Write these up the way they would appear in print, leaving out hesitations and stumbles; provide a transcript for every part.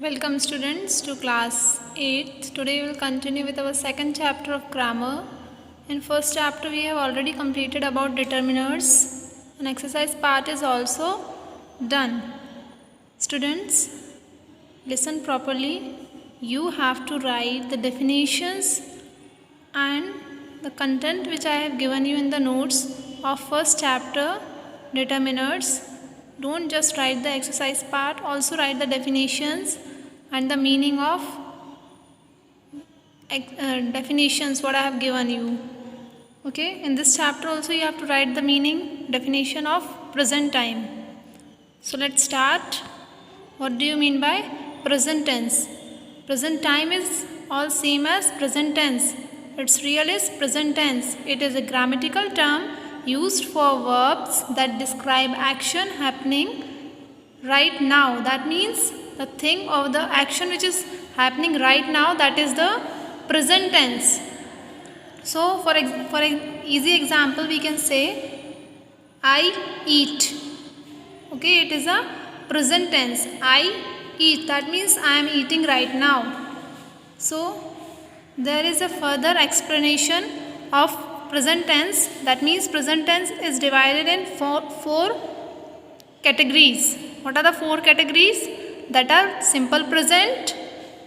Welcome students to class 8th. Today we will continue with our second chapter of grammar. In first chapter we have already completed about determiners. An exercise part is also done. Students, listen properly. You have to write the definitions and the content which I have given you in the notes of first chapter determiners. Don't just write the exercise part, also write the definitions and the meaning of definitions what I have given you. Okay, in this chapter also you have to write the meaning, definition of present time. So let's start. What do you mean by present tense? Present time is all same as present tense. Its real is present tense. It is a grammatical term used for verbs that describe action happening right now. That means the thing or the action which is happening right now, that is the present tense. So for an easy example we can say I eat. Okay, it is a present tense. I eat, that means I am eating right now. So there is a further explanation of present tense. That means present tense is divided in four categories. What are the four categories? That are simple present,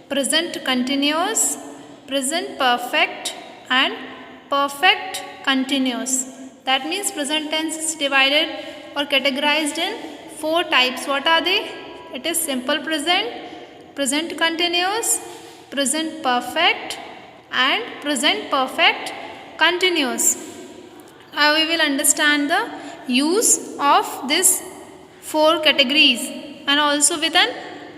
present continuous, present perfect and perfect continuous. That means present tense is divided or categorized in four types. What are they? It is simple present, present continuous, present perfect and present perfect continuous. Now we will understand the use of these four categories and also with an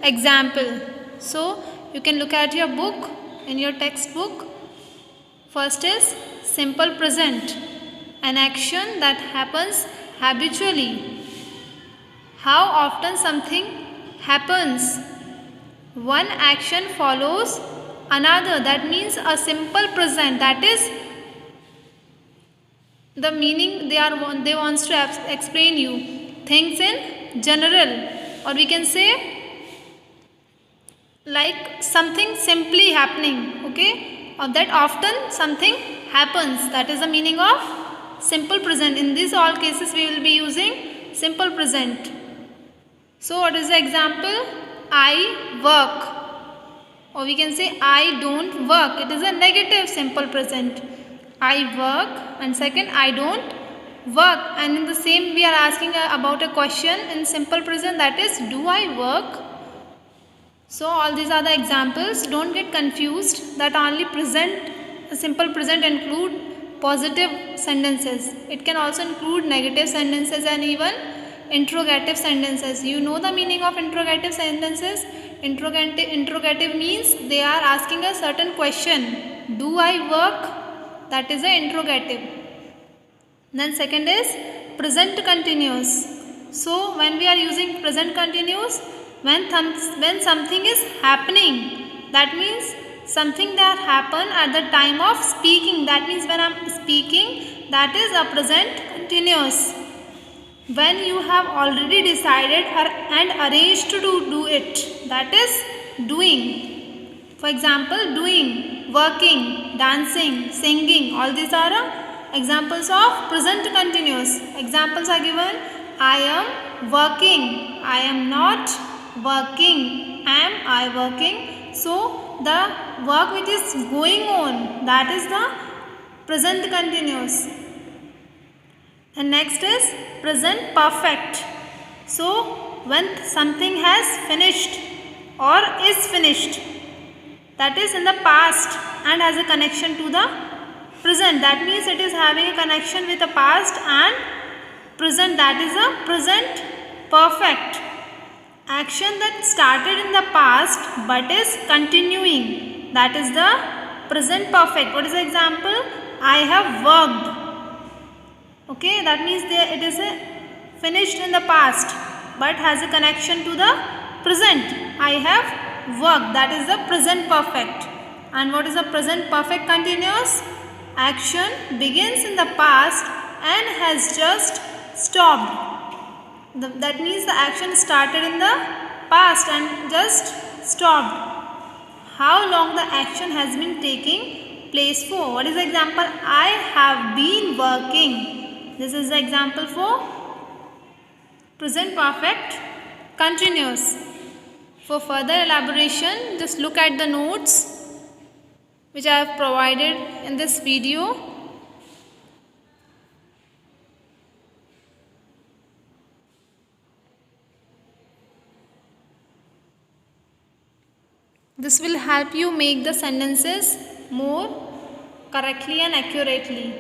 example. So you can look at your book, in your textbook. First is simple present, an action that happens habitually. How often something happens. One action follows another. That means a simple present. That is the meaning they wants to explain you. Things in general, or we can say like something simply happening. Okay, or that often something happens. That is the meaning of simple present. In these all cases we will be using simple present. So what is the example? I work, or we can say I don't work. It is a negative simple present. I work, and second I don't work, and in the same we are asking about a question in simple present, that is do I work? So all these are the examples. Don't get confused that only present, simple present include positive sentences. It can also include negative sentences and even interrogative sentences. You know the meaning of interrogative sentences? Interrogative means they are asking a certain question. Do I work? That is an interrogative. Then second is present continuous. So when we are using present continuous, when something is happening, that means something that happened at the time of speaking. That means when I am speaking, that is a present continuous. When you have already decided and arranged to do it, that is doing. For example, doing, working, dancing, singing, all these are examples of present continuous. Examples are given. I am working, I am not working, am I working? So the work which is going on, that is the present continuous. And next is present perfect. So when something has finished or is finished, that is in the past and has a connection to the present. That means it is having a connection with the past and present. That is a present perfect. Action that started in the past but is continuing. That is the present perfect. What is the example? I have worked. Okay, that means it is finished in the past but has a connection to the present. I have worked. That is the present perfect. And what is the present perfect continuous? Action begins in the past and has just stopped. That means the action started in the past and just stopped. How long the action has been taking place for. What is the example? I have been working. This is the example for present perfect continuous. For further elaboration, just look at the notes which I have provided in this video. This will help you make the sentences more correctly and accurately.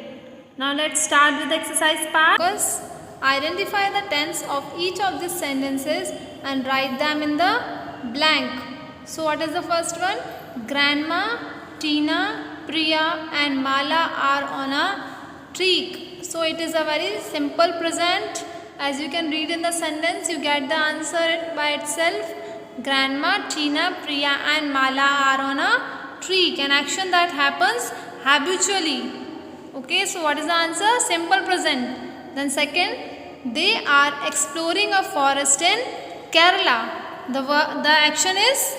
Now let's start with the exercise part. First, identify the tense of each of these sentences and write them in the blank. So what is the first one? Grandma, Tina, Priya and Mala are on a trek. So it is a very simple present. As you can read in the sentence, you get the answer by itself. Grandma, Tina, Priya and Mala are on a trek. An action that happens habitually. Okay, so what is the answer? Simple present. Then second, they are exploring a forest in Kerala. The action is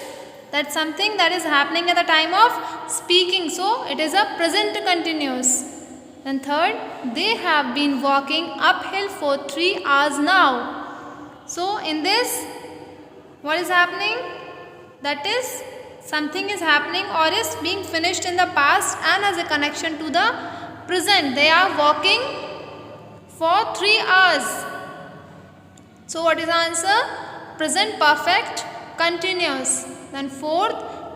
that something that is happening at the time of speaking. So it is a present continuous. Then third, they have been walking uphill for 3 hours now. So in this, what is happening? That is, something is happening or is being finished in the past and has a connection to the present. They are walking for 3 hours. So what is the answer? Present perfect continuous. Then fourth,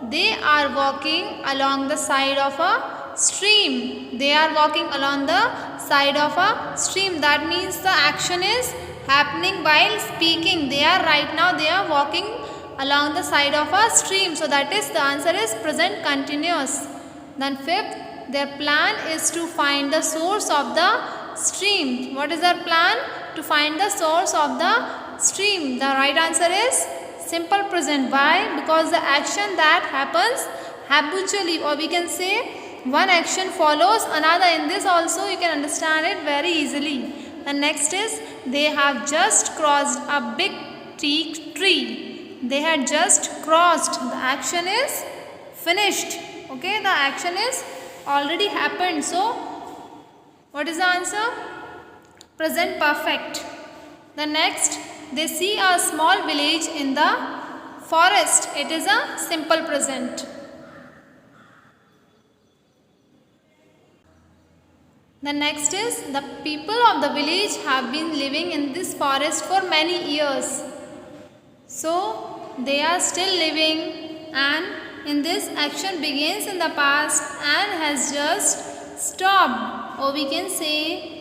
they are walking along the side of a stream. They are walking along the side of a stream. That means the action is happening while speaking. They are walking along the side of a stream. So that is, the answer is present continuous. Then fifth, their plan is to find the source of the stream. What is their plan? To find the source of the stream. The right answer is simple present. Why? Because the action that happens habitually, or we can say one action follows another. In this also you can understand it very easily. The next is, they have just crossed a big teak tree. They had just crossed. The action is finished. Okay, the action is already happened. So what is the answer? Present perfect. The next, they see a small village in the forest. It is a simple present. The next is, the people of the village have been living in this forest for many years. So they are still living, and in this, action begins in the past and has just stopped. Or we can say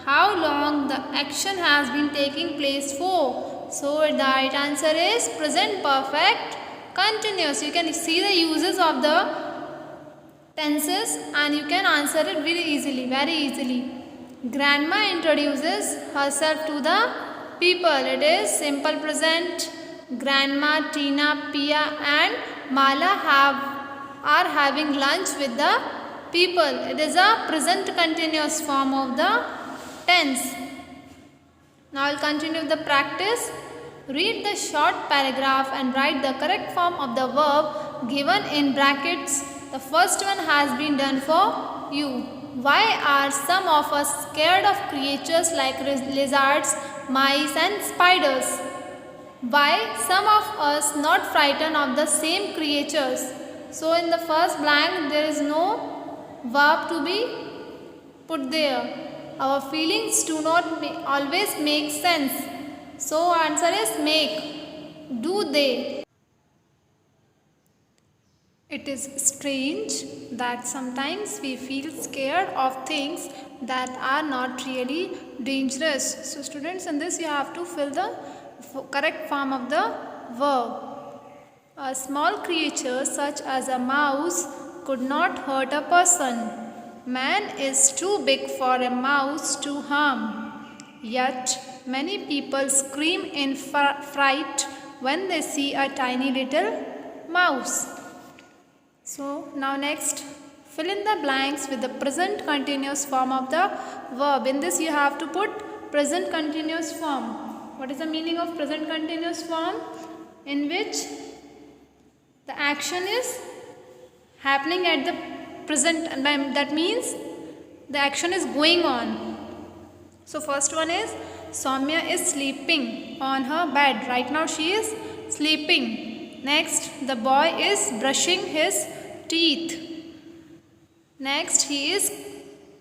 how long the action has been taking place for. So the right answer is present perfect continuous. You can see the uses of the tenses and you can answer it very easily. Grandma introduces herself to the people. It is simple present. Grandma, Tina, Pia and Mala are having lunch with the people. It is a present continuous form of the tense. Now I will continue with the practice. Read the short paragraph and write the correct form of the verb given in brackets. The first one has been done for you. Why are some of us scared of creatures like lizards, mice and spiders? Why some of us not frightened of the same creatures? So in the first blank there is no verb to be put there. Our feelings do not always make sense. So answer is make. Do they? It is strange that sometimes we feel scared of things that are not really dangerous. So students, in this you have to fill the correct form of the verb. A small creature such as a mouse could not hurt a person. Man is too big for a mouse to harm. Yet many people scream in fright when they see a tiny little mouse. So now next, fill in the blanks with the present continuous form of the verb. In this you have to put present continuous form. What is the meaning of present continuous form? In which The action is happening at the present, and that means the action is going on. So first one is Soumya is sleeping on her bed. Right now she is sleeping. Next, the boy is brushing his teeth. Next, he is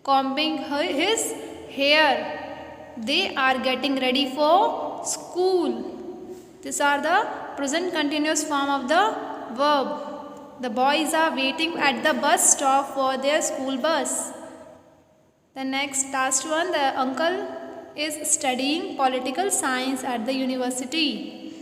combing his hair. They are getting ready for school. These are the present continuous form of the verb. The boys are waiting at the bus stop for their school bus. The next last one, the uncle is studying political science at the university.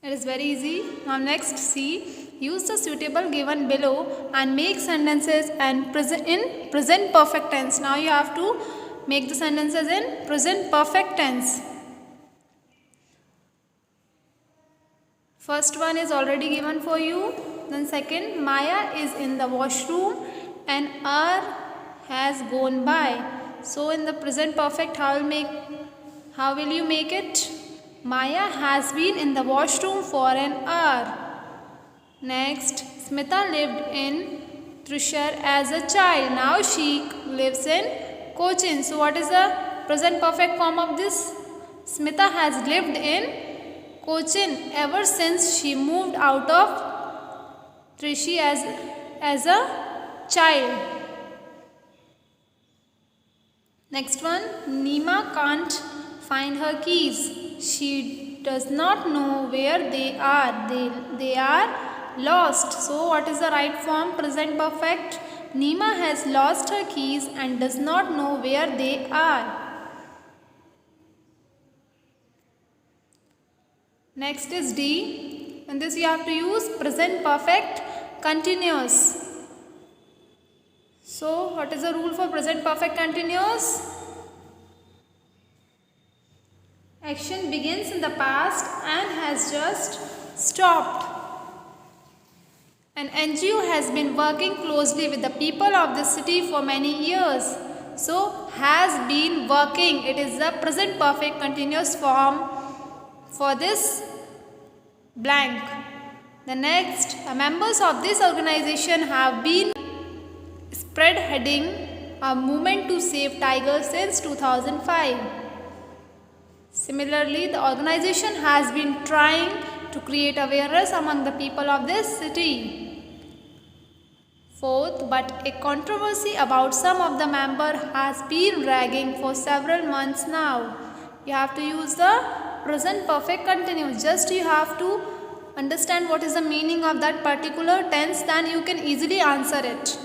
It is very easy. Now next, see. Use the suitable given below and make sentences in present perfect tense. Now you have to make the sentences in present perfect tense. First one is already given for you. Then second, Maya is in the washroom and hour has gone by. So in the present perfect, how will you make it? Maya has been in the washroom for an hour. Next, Smita lived in Thrissur as a child. Now she lives in Cochin. So what is the present perfect form of this? Smita has lived in Cochin ever since she moved out of Thrissur as a child. Next one, Nima can't find her keys. She does not know where they are. They are lost. So what is the right form? Present perfect. Nima has lost her keys and does not know where they are. Next is D. In this you have to use present perfect continuous. So what is the rule for present perfect continuous? Action begins in the past and has just stopped. An NGO has been working closely with the people of the city for many years. So, has been working. It is the present perfect continuous form for this blank. The next, the members of this organization have been spearheading a movement to save tigers since 2005. Similarly, the organization has been trying to create awareness among the people of this city. Fourth, but a controversy about some of the members has been raging for several months now. You have to use the present perfect continuous. Just you have to understand what is the meaning of that particular tense, then you can easily answer it.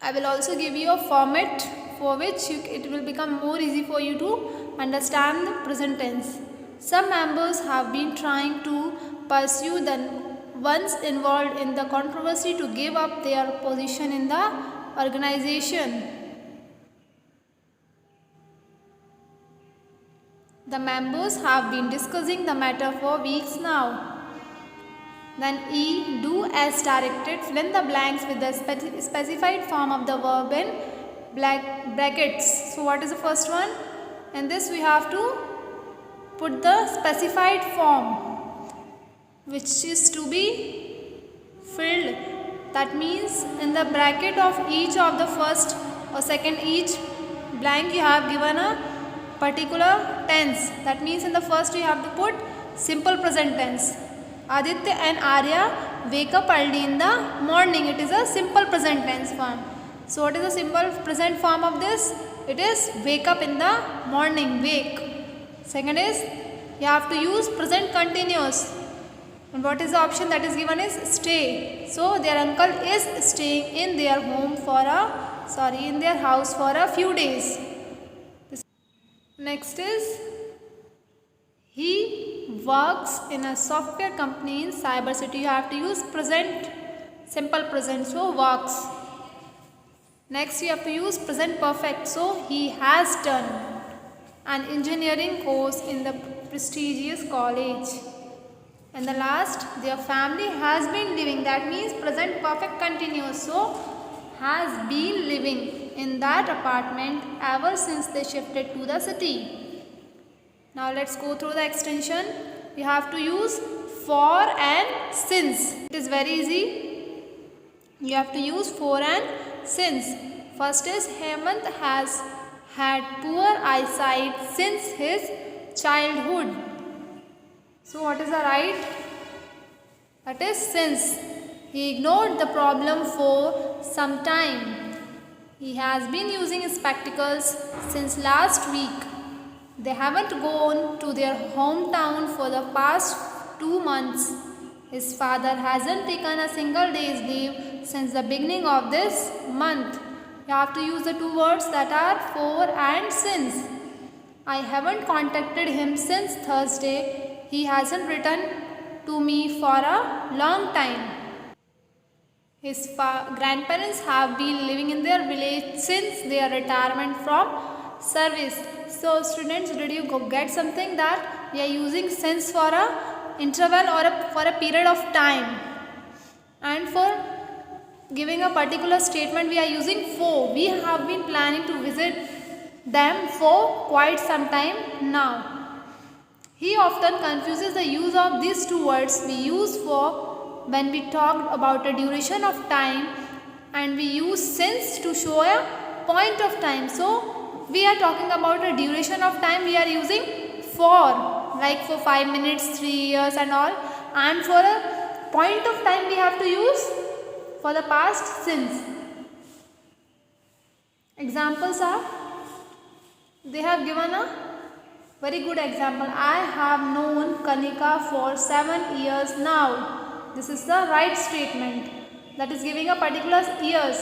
I will also give you a format for which it will become more easy for you to understand the present tense. Some members have been trying to pursue the ones involved in the controversy to give up their position in the organization. The members have been discussing the matter for weeks now. Then E, do as directed, fill in the blanks with the specified form of the verb in brackets. So what is the first one? In this we have to put the specified form which is to be filled. That means in the bracket of each of the first or second each blank you have given a particular tense. That means in the first you have to put simple present tense. Aditya and Arya wake up early in the morning. It is a simple present tense form. So what is the simple present form of this? It is wake up in the morning, wake. Second is you have to use present continuous. And what is the option that is given is stay. So their uncle is staying in their in their house for a few days. Next is he works in a software company in Cyber City. You have to use present, simple present. So works. Next you have to use present perfect. So he has done an engineering course in the prestigious college. And the last, their family has been living. That means present perfect continuous. So has been living in that apartment ever since they shifted to the city. Now let's go through the extension. You have to use for and since. It is very easy. You have to use for and since. First is Hemant has had poor eyesight since his childhood. So what is the right? That is since. He ignored the problem for some time. He has been using spectacles since last week. They haven't gone to their hometown for the past 2 months. His father hasn't taken a single day's leave since the beginning of this month. You have to use the two words that are for and since. I haven't contacted him since Thursday. He hasn't written to me for a long time. His grandparents have been living in their village since their retirement from service. So students, did you get something that we are using since for a interval or for a period of time, and for giving a particular statement we are using for. We have been planning to visit them for quite some time now. He often confuses the use of these two words we use for when we talked about a duration of time, and we use since to show a point of time. So we are talking about a duration of time, we are using for, like for 5 minutes, 3 years and all, and for a point of time we have to use for the past since. Examples are, they have given a very good example. I have known Kanika for 7 years now. This is the right statement, that is giving a particular years,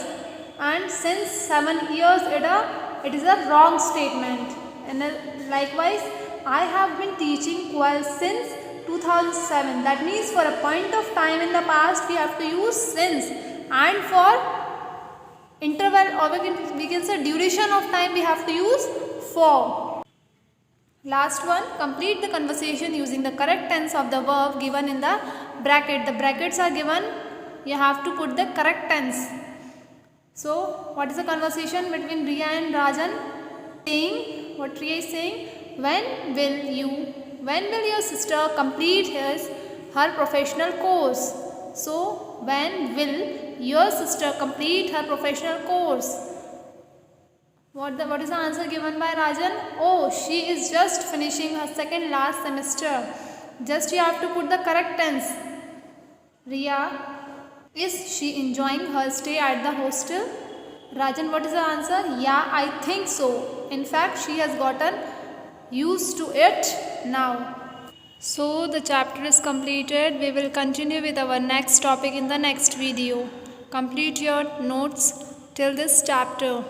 and since 7 years it is a wrong statement. And likewise, I have been teaching quail since 2007. That means for a point of time in the past we have to use since, and for interval or we can say duration of time we have to use for. Last one, complete the conversation using the correct tense of the verb given in the bracket. The brackets are given, you have to put the correct tense. So what is the conversation between Riya and Rajan? Saying, what Riya is saying, when will your sister complete her professional course? So when will your sister complete her professional course? What is the answer given by Rajan? Oh, she is just finishing her second last semester. Just you have to put the correct tense. Riya, is she enjoying her stay at the hostel? Rajan, what is the answer? Yeah, I think so. In fact, she has gotten used to it now. So the chapter is completed. We will continue with our next topic in the next video. Complete your notes till this chapter.